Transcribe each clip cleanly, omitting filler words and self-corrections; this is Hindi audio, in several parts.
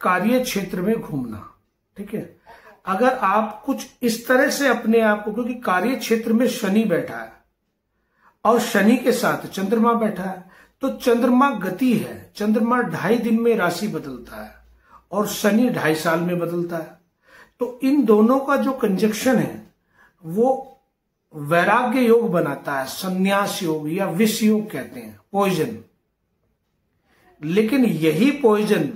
कार्य क्षेत्र में घूमना, ठीक है। अगर आप कुछ इस तरह से अपने आप को, क्योंकि कार्य क्षेत्र में शनि बैठा है और शनि के साथ चंद्रमा बैठा है, तो चंद्रमा गति है। चंद्रमा 2.5 दिन में राशि बदलता है और शनि 2.5 साल में बदलता है। तो इन दोनों का जो कंजक्शन है वो वैराग्य योग बनाता है, संन्यास योग या विष योग कहते हैं, पॉइजन। लेकिन यही पॉइजन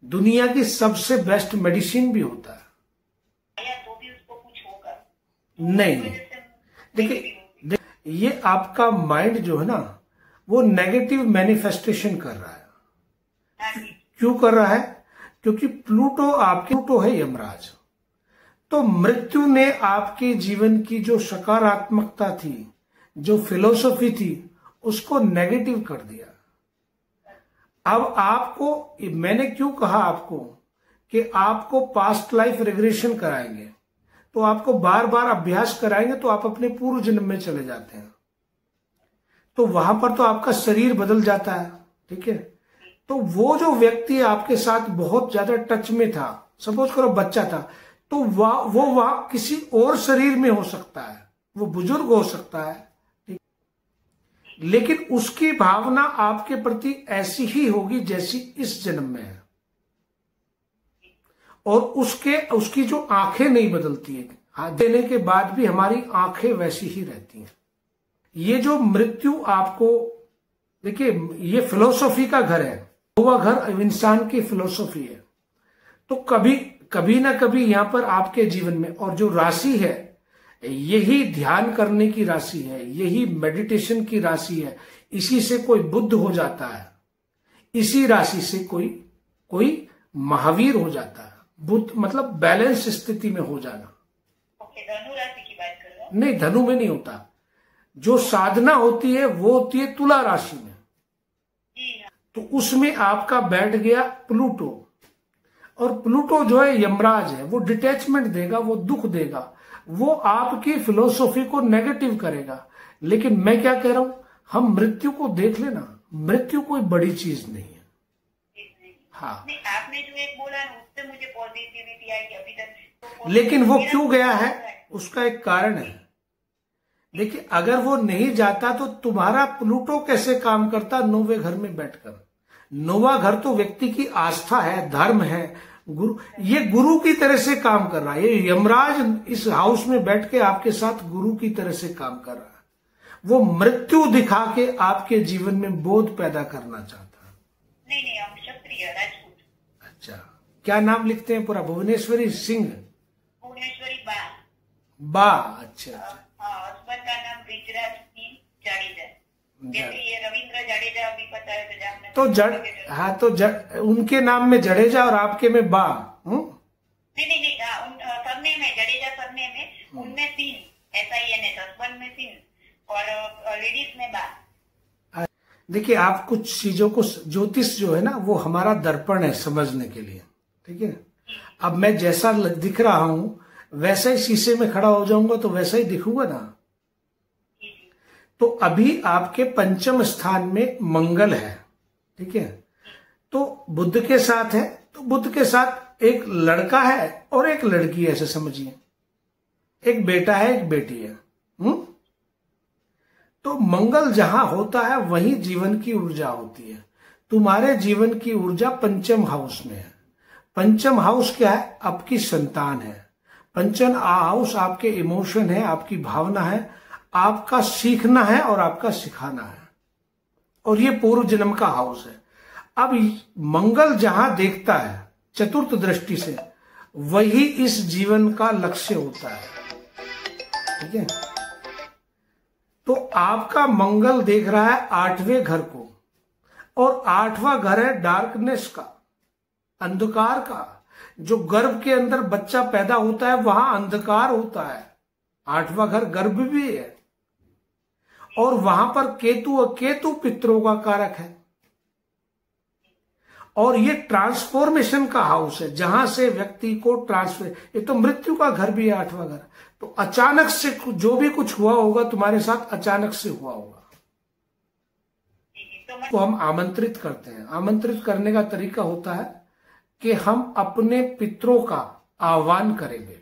दुनिया की सबसे बेस्ट मेडिसिन भी होता है। तो भी उसको कुछ होगा नहीं, देखिए ये आपका माइंड जो है ना वो नेगेटिव मैनिफेस्टेशन कर रहा है। क्यों कर रहा है? क्योंकि प्लूटो है यमराज। तो मृत्यु ने आपके जीवन की जो सकारात्मकता थी, जो फिलोसफी थी, उसको नेगेटिव कर दिया। अब आपको, मैंने क्यों कहा आपको कि आपको पास्ट लाइफ रिग्रेशन कराएंगे, तो आपको बार बार अभ्यास कराएंगे तो आप अपने पूर्व जन्म में चले जाते हैं। तो वहां पर तो आपका शरीर बदल जाता है, ठीक है। तो वो जो व्यक्ति आपके साथ बहुत ज्यादा टच में था, सपोज करो बच्चा था, तो वो वहां किसी और शरीर में हो सकता है, वो बुजुर्ग हो सकता है, ठीक। लेकिन उसकी भावना आपके प्रति ऐसी ही होगी जैसी इस जन्म में है, और उसकी जो आंखें नहीं बदलती है, हाथ देने के बाद भी हमारी आंखें वैसी ही रहती हैं। ये जो मृत्यु आपको, देखिए ये फिलोसॉफी का घर है, वह घर इंसान की फिलोसॉफी है। तो कभी ना कभी यहां पर आपके जीवन में, और जो राशि है यही ध्यान करने की राशि है, यही मेडिटेशन की राशि है। इसी से कोई बुद्ध हो जाता है, इसी राशि से कोई महावीर हो जाता है। बुद्ध मतलब बैलेंस स्थिति में हो जाना। धनु राशि की बात कर रहे हो? नहीं, धनु में नहीं होता। जो साधना होती है वो होती है तुला राशि में। तो उसमें आपका बैठ गया प्लूटो, और प्लूटो जो है यमराज है, वो डिटैचमेंट देगा, वो दुख देगा, वो आपकी फिलोसॉफी को नेगेटिव करेगा। लेकिन मैं क्या कह रहा हूं, हम मृत्यु को देख लेना, मृत्यु कोई बड़ी चीज नहीं है। हाँ, नहीं, आपने जो एक बोला ना उससे मुझे पॉजिटिविटी आई अभी तक। लेकिन वो क्यों गया है उसका एक कारण है। देखिए अगर वो नहीं जाता तो तुम्हारा प्लूटो कैसे काम करता 9वें घर में बैठकर। 9वां घर तो व्यक्ति की आस्था है, धर्म है, ये गुरु की तरह से काम कर रहा है। ये यमराज इस हाउस में बैठ के आपके साथ गुरु की तरह से काम कर रहा है। वो मृत्यु दिखा के आपके जीवन में बोध पैदा करना चाहता है। नहीं, हम क्षत्रिय राजपूत। अच्छा, क्या नाम लिखते हैं पूरा? भुवनेश्वरी सिंह। भुवनेश्वरी बा। अच्छा। हस्बैंड का नाम ब्रिजराज सिंह जाडेजा। जैसे ये रविंद्र जाडेजा अभी पता है तो उनके नाम में जडेजा और आपके में बा। नहीं, सरनेम है जडेजा, सरनेम है, उनमें सिंह, SIN, हस्बैंड में सिंह और लेडीज में बा। देखिए आप कुछ चीजों को, ज्योतिष जो है ना वो हमारा दर्पण है समझने के लिए, ठीक है। अब मैं जैसा दिख रहा हूं वैसा ही शीशे में खड़ा हो जाऊंगा तो वैसा ही दिखूंगा ना। तो अभी आपके पंचम स्थान में मंगल है, ठीक है। तो बुध के साथ है, तो बुध के साथ एक लड़का है और एक लड़की है, ऐसे समझिए, एक बेटा है एक बेटी है। तो मंगल जहां होता है वहीं जीवन की ऊर्जा होती है। तुम्हारे जीवन की ऊर्जा पंचम हाउस में है। पंचम हाउस क्या है? आपकी संतान है। पंचम हाउस आपके इमोशन है, आपकी भावना है, आपका सीखना है और आपका सिखाना है, और ये पूर्व जन्म का हाउस है। अब मंगल जहां देखता है चतुर्थ दृष्टि से, वही इस जीवन का लक्ष्य होता है, ठीक है। तो आपका मंगल देख रहा है 8वें घर को, और 8वां घर है डार्कनेस का, अंधकार का। जो गर्भ के अंदर बच्चा पैदा होता है वहां अंधकार होता है। 8वां घर गर्भ भी है, और वहां पर केतु पितरों का कारक है। और ये ट्रांसफॉर्मेशन का हाउस है, जहां से व्यक्ति को ट्रांसफर, ये तो मृत्यु का घर भी है 8वां घर। तो अचानक से जो भी कुछ हुआ होगा तुम्हारे साथ, अचानक से हुआ होगा। तो हम आमंत्रित करते हैं। आमंत्रित करने का तरीका होता है कि हम अपने पितरों का आह्वान करेंगे।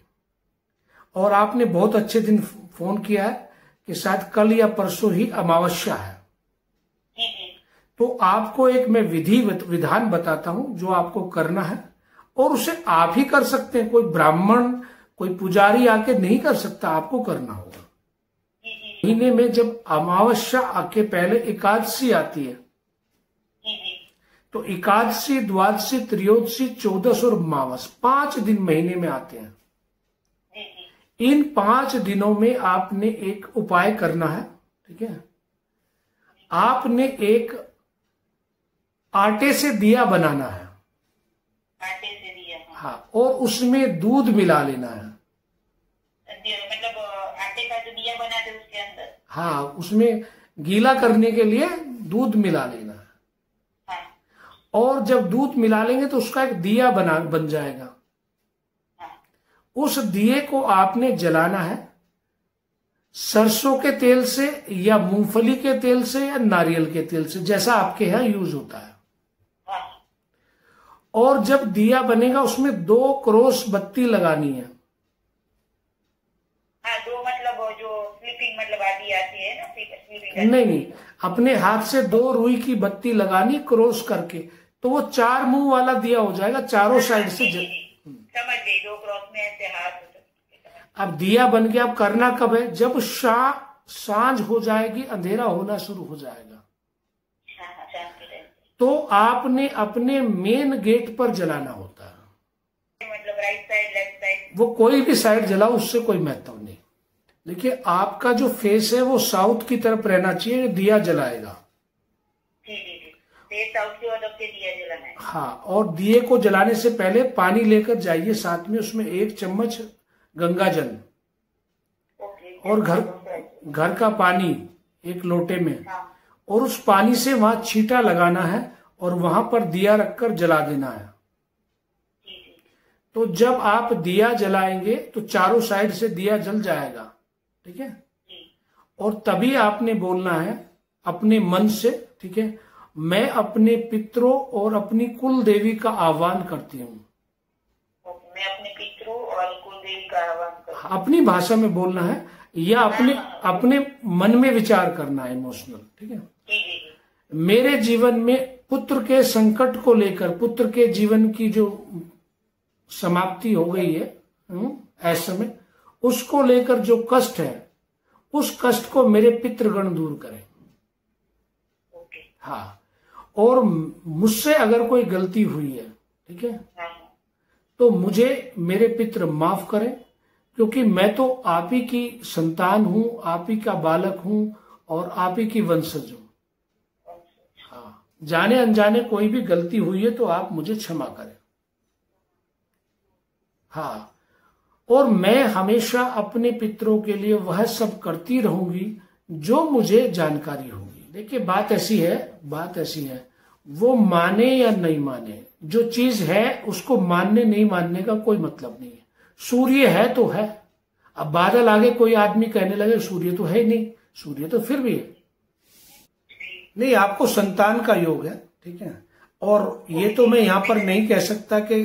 और आपने बहुत अच्छे दिन फोन किया है कि शायद कल या परसों ही अमावस्या है। तो आपको एक मैं विधान बताता हूं जो आपको करना है, और उसे आप ही कर सकते हैं, कोई ब्राह्मण कोई पुजारी आके नहीं कर सकता, आपको करना होगा। महीने में जब अमावस्या आके पहले एकादशी आती है, तो एकादशी, द्वादशी, त्रयोदशी, चौदस और मावस 5 दिन महीने में आते हैं। इन 5 दिनों में आपने एक उपाय करना है, ठीक है। आपने एक आटे से दिया बनाना है, आटे से दिया, हाँ, और उसमें दूध मिला लेना है। मतलब आटे का जो दिया बनाते उसके अंदर, हाँ, उसमें गीला करने के लिए दूध मिला लेना है। हाँ, और जब दूध मिला लेंगे तो उसका एक दिया बन जाएगा। हाँ, उस दिए को आपने जलाना है सरसों के तेल से या मूंगफली के तेल से या नारियल के तेल से, जैसा आपके यहाँ यूज होता है। हाँ, और जब दिया बनेगा उसमें 2 क्रॉस बत्ती लगानी है। हाँ, दो मतलब जो स्लीपिंग मतलब आती है ना, स्लीपिंग नहीं, अपने हाथ से 2 रुई की बत्ती लगानी क्रॉस करके, तो वो 4 मुंह वाला दिया हो जाएगा, चारों साइड से समझ गई, 2 क्रॉस में ऐसे हाथ। अब दिया बन के अब करना कब है, जब सांझ हो जाएगी, अंधेरा होना शुरू हो जाएगा, तो आपने अपने मेन गेट पर जलाना होता है। मतलब राइट साइड, लेफ्ट साइड, वो कोई भी साइड जलाओ, उससे कोई महत्व नहीं। देखिए, आपका जो फेस है वो साउथ की तरफ रहना चाहिए, दिया जलाएगा। साउथ की तरफ से दिया जलाना है। हाँ, और दिए को जलाने से पहले पानी लेकर जाइए साथ में, उसमें 1 चम्मच गंगा जल, और घर का पानी 1 लोटे में, और उस पानी से वहां छींटा लगाना है और वहां पर दिया रखकर जला देना है। तो जब आप दिया जलाएंगे तो चारों साइड से दिया जल जाएगा, ठीक है। और तभी आपने बोलना है अपने मन से, ठीक है, मैं अपने पितरों और अपनी कुल देवी का आह्वान करती हूँ। मैं अपने पितरों और कुल देवी का आह्वान करती हूँ। अपनी भाषा में बोलना है या अपने मन में विचार करना है, इमोशनल, ठीक है। मेरे जीवन में पुत्र के संकट को लेकर, पुत्र के जीवन की जो समाप्ति हो गई है ऐसे में, उसको लेकर जो कष्ट है, उस कष्ट को मेरे पितृगण दूर करें। हाँ, और मुझसे अगर कोई गलती हुई है, ठीक है, तो मुझे मेरे पितृ माफ करें, क्योंकि मैं तो आप ही की संतान हूं, आप ही का बालक हूं और आप ही की वंशज हूं। हाँ, जाने अनजाने कोई भी गलती हुई है तो आप मुझे क्षमा करें। हाँ, और मैं हमेशा अपने पितरों के लिए वह सब करती रहूंगी जो मुझे जानकारी होगी। देखिए, बात ऐसी है, वो माने या नहीं माने, जो चीज है उसको मानने नहीं मानने का कोई मतलब नहीं है। सूर्य है तो है, अब बादल आगे कोई आदमी कहने लगे सूर्य तो है ही नहीं, सूर्य तो फिर भी है। नहीं, आपको संतान का योग है, ठीक है। और ये तो मैं यहाँ पर नहीं कह सकता कि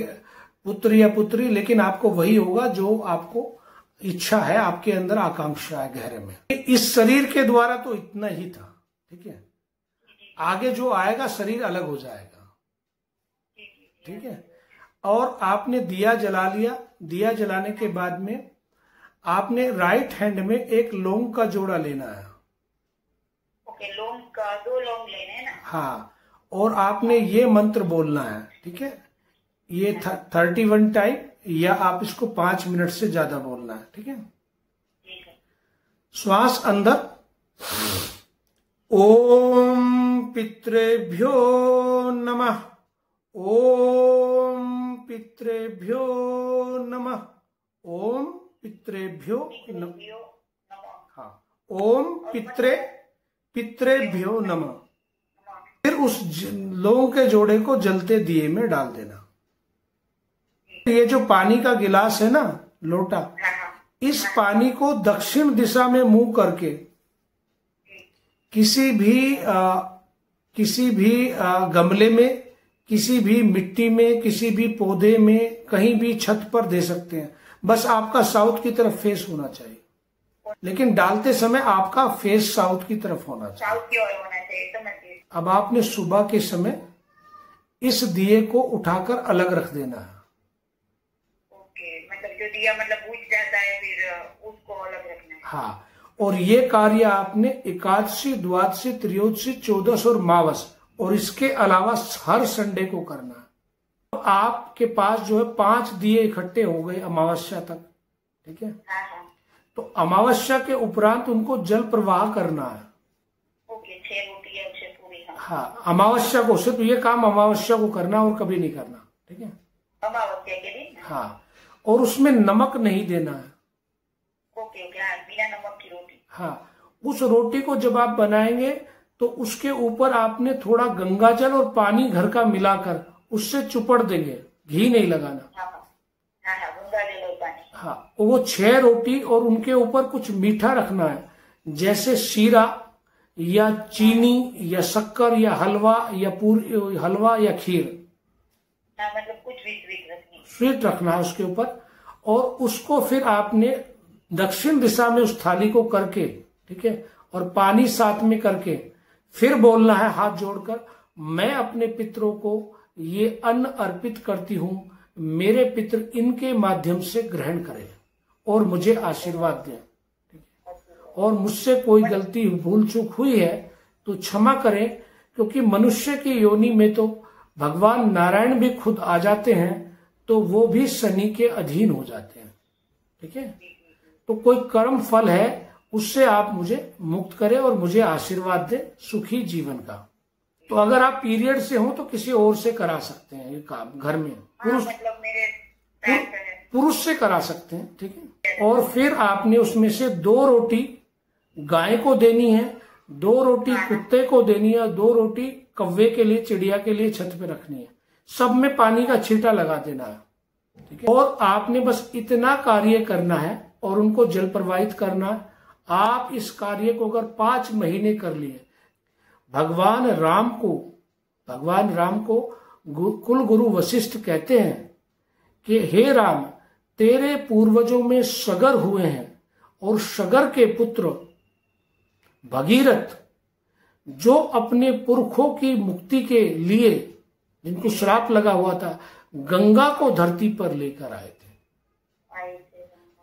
पुत्र या पुत्री, लेकिन आपको वही होगा जो आपको इच्छा है, आपके अंदर आकांक्षा है गहरे में। इस शरीर के द्वारा तो इतना ही था, ठीक है। आगे जो आएगा शरीर अलग हो जाएगा, ठीक है। और आपने दिया जला लिया, दिया जलाने के बाद में आपने राइट हैंड में 1 लौंग का जोड़ा लेना है। ओके, लौंग का 2 लौंग लेने हैं ना। हाँ, और आपने ये मंत्र बोलना है, ठीक है। ये 31 टाइम, या आप इसको 5 मिनट से ज्यादा बोलना है, ठीक है। श्वास अंदर, ओम पितृभ्यो नमः, ओम पितृभ्यो नमः, ओम पितृभ्यो नमः, हाँ, ओम पितृभ्यो नमः। फिर उस लौंग के जोड़े को जलते दिए में डाल देना। ये जो पानी का गिलास है ना, लोटा, इस पानी को दक्षिण दिशा में मुंह करके किसी भी गमले में, किसी भी मिट्टी में, किसी भी पौधे में, कहीं भी छत पर दे सकते हैं। बस आपका साउथ की तरफ फेस होना चाहिए, लेकिन डालते समय आपका फेस साउथ की तरफ होना चाहिए। साउथ की ओर होना चाहिए एकदम अच्छे। अब आपने सुबह के समय इस दिए को उठाकर अलग रख देना है। ओके, मतलब जो दिया मतलब बुझ जाता है फिर उसको अलग रखना है। हाँ, और ये कार्य आपने एकादशी, द्वादशी, त्रयोदशी, चौदस और मावस और इसके अलावा हर संडे को करना है। तो आपके पास जो है 5 दिए इकट्ठे हो गए अमावस्या तक, ठीक है। हाँ हाँ। तो अमावस्या के उपरांत उनको जल प्रवाह करना है। ओके, 6 रोटी है उसे पूरी। हाँ, अमावस्या को, सिर्फ ये काम अमावस्या को करना और कभी नहीं करना, ठीक है। अमावस्या के दिन। हाँ, और उसमें नमक नहीं देना है। ओके ओके, हाँ, बिना नमक की रोटी। हाँ, उस रोटी को जब आप बनाएंगे तो उसके ऊपर आपने थोड़ा गंगा जल और पानी घर का मिलाकर उससे चुपड़ देंगे, घी नहीं लगाना। हाँ हाँ हाँ, गंगा जल और पानी। हाँ, वो 6 रोटी और उनके ऊपर कुछ मीठा रखना है, जैसे शीरा या चीनी या शक्कर या हलवा या हलवा या खीर। हाँ, मतलब कुछ भी स्वीट रखनी। स्वीट रखना है उसके ऊपर, और उसको फिर आपने दक्षिण दिशा में उस थाली को करके, ठीक है, और पानी साथ में करके फिर बोलना है हाथ जोड़कर, मैं अपने पितरों को ये अन्न अर्पित करती हूं, मेरे पितर इनके माध्यम से ग्रहण करें और मुझे आशीर्वाद दें। और मुझसे कोई गलती, भूल चूक हुई है तो क्षमा करें, क्योंकि मनुष्य की योनि में तो भगवान नारायण भी खुद आ जाते हैं, तो वो भी शनि के अधीन हो जाते हैं, ठीक है। तो कोई कर्म फल है, उससे आप मुझे मुक्त करें और मुझे आशीर्वाद दें सुखी जीवन का। तो अगर आप पीरियड से हो तो किसी और से करा सकते हैं ये काम घर में, पुरुष, मतलब मेरे पुरुष से करा सकते हैं, ठीक है। और फिर आपने उसमें से 2 रोटी गाय को देनी है, 2 रोटी कुत्ते को देनी है, 2 रोटी कौवे के लिए, चिड़िया के लिए छत पे रखनी है। सब में पानी का छींटा लगा देना है, ठीक है। और आपने बस इतना कार्य करना है और उनको जल प्रवाहित करना है। आप इस कार्य को अगर 5 महीने कर लिए, भगवान राम को कुल गुरु वशिष्ठ कहते हैं कि हे राम, तेरे पूर्वजों में सगर हुए हैं और सगर के पुत्र भगीरथ, जो अपने पुरखों की मुक्ति के लिए, जिनको श्राप लगा हुआ था, गंगा को धरती पर लेकर आए थे।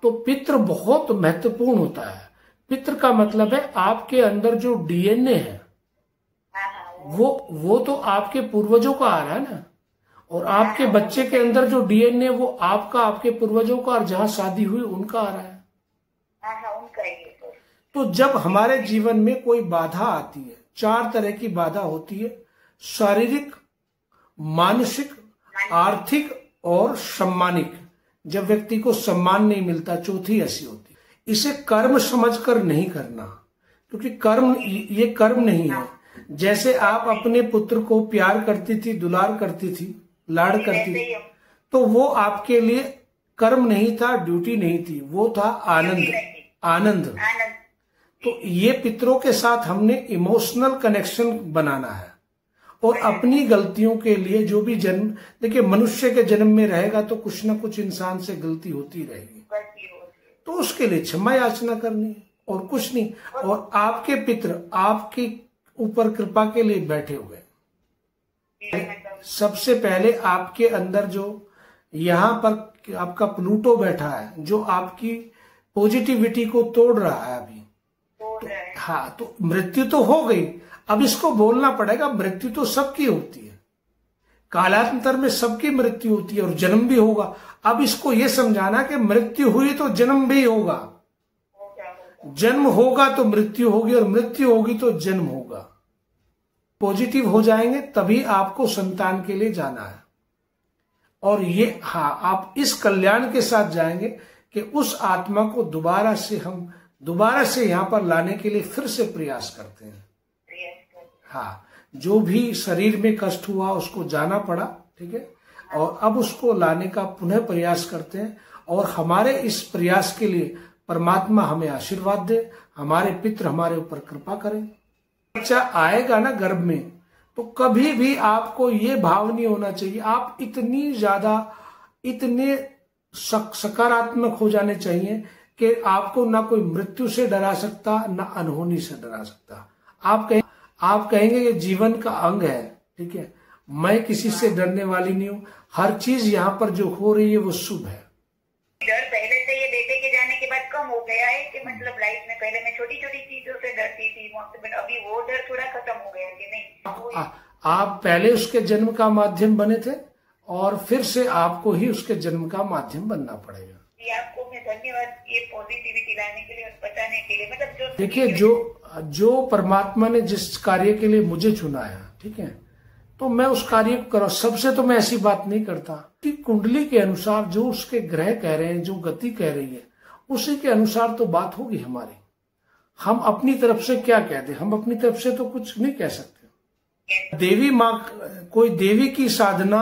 तो पितृ बहुत महत्वपूर्ण होता है। पितृ का मतलब है आपके अंदर जो डीएनए है वो तो आपके पूर्वजों का आ रहा है ना, और आपके बच्चे के अंदर जो डीएनए वो आपका, आपके पूर्वजों का, और जहां शादी हुई उनका आ रहा है। तो जब हमारे जीवन में कोई बाधा आती है, 4 तरह की बाधा होती है, शारीरिक, मानसिक, आर्थिक और सम्मानिक। जब व्यक्ति को सम्मान नहीं मिलता, चौथी ऐसी होती है। इसे कर्म समझकर नहीं करना, क्योंकि कर्म, ये कर्म नहीं है। जैसे आप अपने पुत्र को प्यार करती थी, दुलार करती थी, लाड़ करती थी, तो वो आपके लिए कर्म नहीं था, ड्यूटी नहीं थी, वो था आनंद। तो ये पितरों के साथ हमने इमोशनल कनेक्शन बनाना है, और अपनी गलतियों के लिए जो भी जन्म, देखिए मनुष्य के जन्म में रहेगा तो कुछ ना कुछ इंसान से गलती होती रहेगी, तो उसके लिए क्षमा याचना करनी है और कुछ नहीं। और आपके पितर आपके ऊपर कृपा के लिए बैठे हुए। सबसे पहले आपके अंदर जो यहाँ पर आपका प्लूटो बैठा है, जो आपकी पॉजिटिविटी को तोड़ रहा है अभी, तो हाँ, तो मृत्यु तो हो गई, अब इसको बोलना पड़ेगा, मृत्यु तो सबकी होती है, कालांतर में सबकी मृत्यु होती है और जन्म भी होगा। अब इसको ये समझाना कि मृत्यु हुई तो जन्म भी होगा, जन्म होगा तो मृत्यु होगी, और मृत्यु होगी तो जन्म होगा। पॉजिटिव हो जाएंगे तभी आपको संतान के लिए जाना है। और ये हाँ, आप इस कल्याण के साथ जाएंगे कि उस आत्मा को दोबारा से यहाँ पर लाने के लिए फिर से प्रयास करते हैं। हाँ, जो भी शरीर में कष्ट हुआ उसको जाना पड़ा, ठीक है, और अब उसको लाने का पुनः प्रयास करते हैं। और हमारे इस प्रयास के लिए परमात्मा हमें आशीर्वाद दे, हमारे पितृ हमारे ऊपर कृपा करें। बच्चा आएगा ना गर्भ में, तो कभी भी आपको ये भाव नहीं होना चाहिए, आप इतनी ज्यादा इतने सकारात्मक हो जाने चाहिए कि आपको ना कोई मृत्यु से डरा सकता, ना अनहोनी से डरा सकता। आप कहेंगे कि जीवन का अंग है, ठीक है, मैं किसी से डरने वाली नहीं हूं, हर चीज यहाँ पर जो हो रही है वो शुभ है। डर पहले से ये बेटे के जाने के बाद कम हो गया है कि मतलब लाइफ में पहले मैं छोटी छोटी चीजों से डरती थी, अभी वो डर थोड़ा खत्म हो गया कि नहीं। आप पहले उसके जन्म का माध्यम बने थे और फिर से आपको ही उसके जन्म का माध्यम बनना पड़ेगा। आपको मैं धन्यवाद ये पॉजिटिविटी लाने के लिए और बताने के लिए। मतलब जो देखिए, जो परमात्मा ने जिस कार्य के लिए मुझे चुना है, ठीक है, तो मैं उस कार्य को करूं। सबसे तो मैं ऐसी बात नहीं करता कि कुंडली के अनुसार जो उसके ग्रह कह रहे हैं, जो गति कह रही है, उसी के अनुसार तो बात होगी हमारी। हम अपनी तरफ से क्या कहते हैं, हम अपनी तरफ से तो कुछ नहीं कह सकते। देवी माँ, कोई देवी की साधना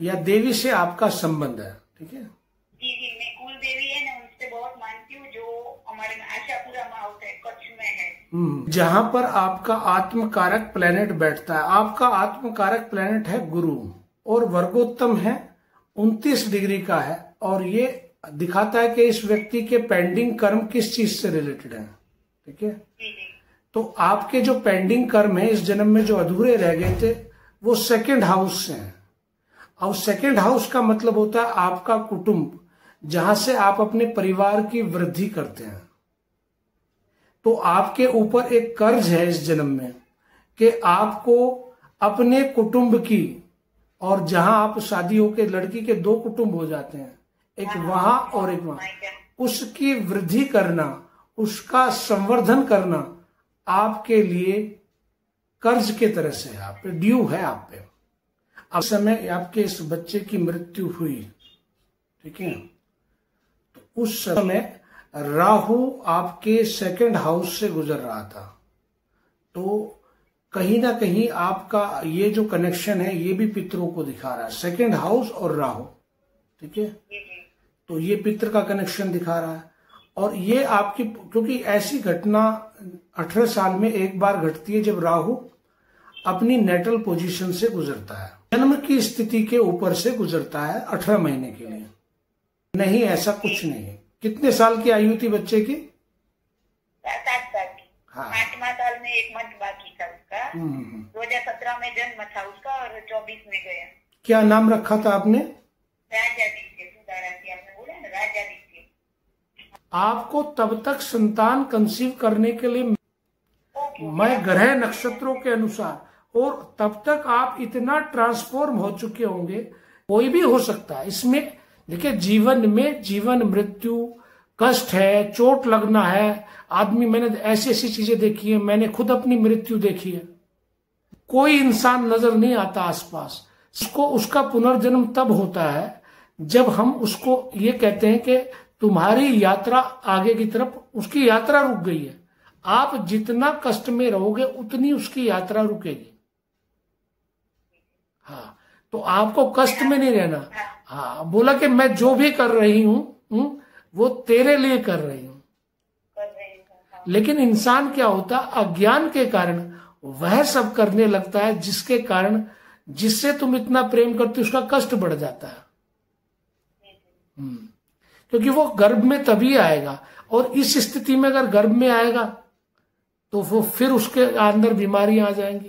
या देवी से आपका संबंध है, ठीक है। जी जी, मैं कुल देवी है ना, उनसे बहुत मानती हूँ, जो हमारे में आशापुरा माँ होता है, कच्छ में है। जहां पर आपका आत्मकारक प्लेनेट बैठता है, आपका आत्मकारक प्लेनेट है गुरु और वर्गोत्तम है, 29 डिग्री का है, और ये दिखाता है कि इस व्यक्ति के पेंडिंग कर्म किस चीज से रिलेटेड है, ठीक है। तो आपके जो पेंडिंग कर्म है इस जन्म में जो अधूरे रह गए थे, वो सेकंड हाउस से हैं। और सेकंड हाउस का मतलब होता है आपका कुटुंब, जहां से आप अपने परिवार की वृद्धि करते हैं। तो आपके ऊपर एक कर्ज है इस जन्म में कि आपको अपने कुटुंब की, और जहां आप शादी होकर लड़की के 2 कुटुंब हो जाते हैं, एक वहां और एक वहां, उसकी वृद्धि करना, उसका संवर्धन करना आपके लिए कर्ज के तरह से है, आप पे ड्यू है आप पे। अब समय आपके इस बच्चे की मृत्यु हुई, ठीक है, तो उस समय राहु आपके सेकंड हाउस से गुजर रहा था। तो कहीं ना कहीं आपका ये जो कनेक्शन है ये भी पितरों को दिखा रहा है, सेकंड हाउस और राहु, ठीक है। तो ये पितर का कनेक्शन दिखा रहा है। और ये आपकी, क्योंकि ऐसी घटना 18 साल में एक बार घटती है जब राहु अपनी नेटल पोजीशन से गुजरता है, जन्म की स्थिति के ऊपर से गुजरता है 18 महीने के लिए। नहीं, ऐसा कुछ नहीं है। कितने साल की आयु थी बच्चे की? 7 साल की। हाँ, 8वां साल में 1 मंथ बाकी था उसका। 2017 में जन्म था उसका और 24 में गया। क्या नाम रखा था आपने? राजादित्य, सुधाराजी आपने बोला ना, राजादित्य। आपको तब तक संतान कंसीव करने के लिए मैं ग्रह नक्षत्रों के अनुसार, और तब तक आप इतना ट्रांसफॉर्म हो चुके होंगे, कोई भी हो सकता है इसमें। देखिए, जीवन में जीवन मृत्यु, कष्ट है, चोट लगना है, आदमी, मैंने ऐसी ऐसी चीजें देखी है, मैंने खुद अपनी मृत्यु देखी है। कोई इंसान नजर नहीं आता आसपास, उसका पुनर्जन्म तब होता है जब हम उसको ये कहते हैं कि तुम्हारी यात्रा आगे की तरफ, उसकी यात्रा रुक गई है। आप जितना कष्ट में रहोगे उतनी उसकी यात्रा रुकेगी। हाँ, तो आपको कष्ट में नहीं रहना। हाँ, बोला कि मैं जो भी कर रही हूं वो तेरे लिए कर रही हूं। लेकिन इंसान क्या होता, अज्ञान के कारण वह सब करने लगता है जिसके कारण, जिससे तुम इतना प्रेम करते हो, उसका कष्ट बढ़ जाता है। क्योंकि वो गर्भ में तभी आएगा, और इस स्थिति में अगर गर्भ में आएगा तो वो फिर उसके अंदर बीमारियां आ जाएंगी।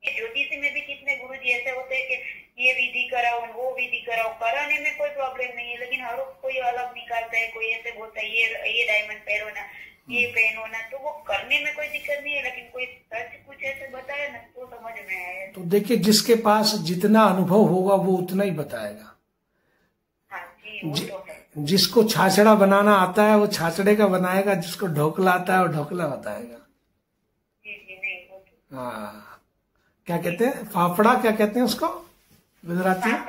ज्योतिषी में भी कितने गुरुजी ऐसे होते हैं कि ये विधि कराओ, वो विधि कराओ, कराने में कोई प्रॉब्लम नहीं है, लेकिन हर कोई अलग निकालता है। कोई ऐसे बोलता है ये डायमंड पहनो ना, ये पहनो ना, तो वो करने में कोई दिक्कत नहीं है, लेकिन कोई सच कुछ ऐसे बताए ना तो समझ में आए। तो देखिए, जिसके पास जितना अनुभव होगा वो उतना ही बताएगा। हाँ जी, वो तो है। जिसको छाछड़ा बनाना आता है वो छाछड़े का बनाएगा, जिसको ढोकला आता है वो ढोकला बताएगा। जी जी, नहीं वो तो। हाँ, क्या कहते हैं, फाफड़ा, क्या कहते हैं उसको गुजराती में?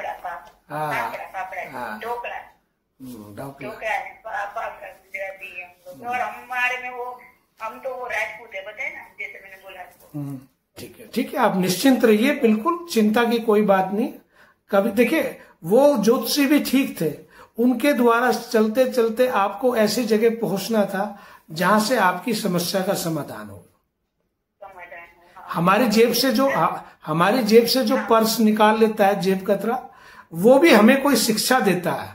ढोकला। और हमारे में वो, हम तो वो राजपूत है, बताए ना, जैसे मैंने बोला आपको। ठीक है, ठीक है, आप निश्चिंत रहिए, बिल्कुल चिंता की कोई बात नहीं। कभी देखिए, वो ज्योतिषी भी ठीक थे, उनके द्वारा चलते चलते आपको ऐसी जगह पहुंचना था जहां से आपकी समस्या का समाधान हो। हमारी जेब से जो पर्स निकाल लेता है, जेब कतरा, वो भी हमें कोई शिक्षा देता है।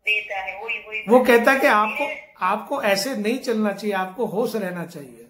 वही वो कहता है कि आपको ऐसे नहीं चलना चाहिए, आपको होश रहना चाहिए।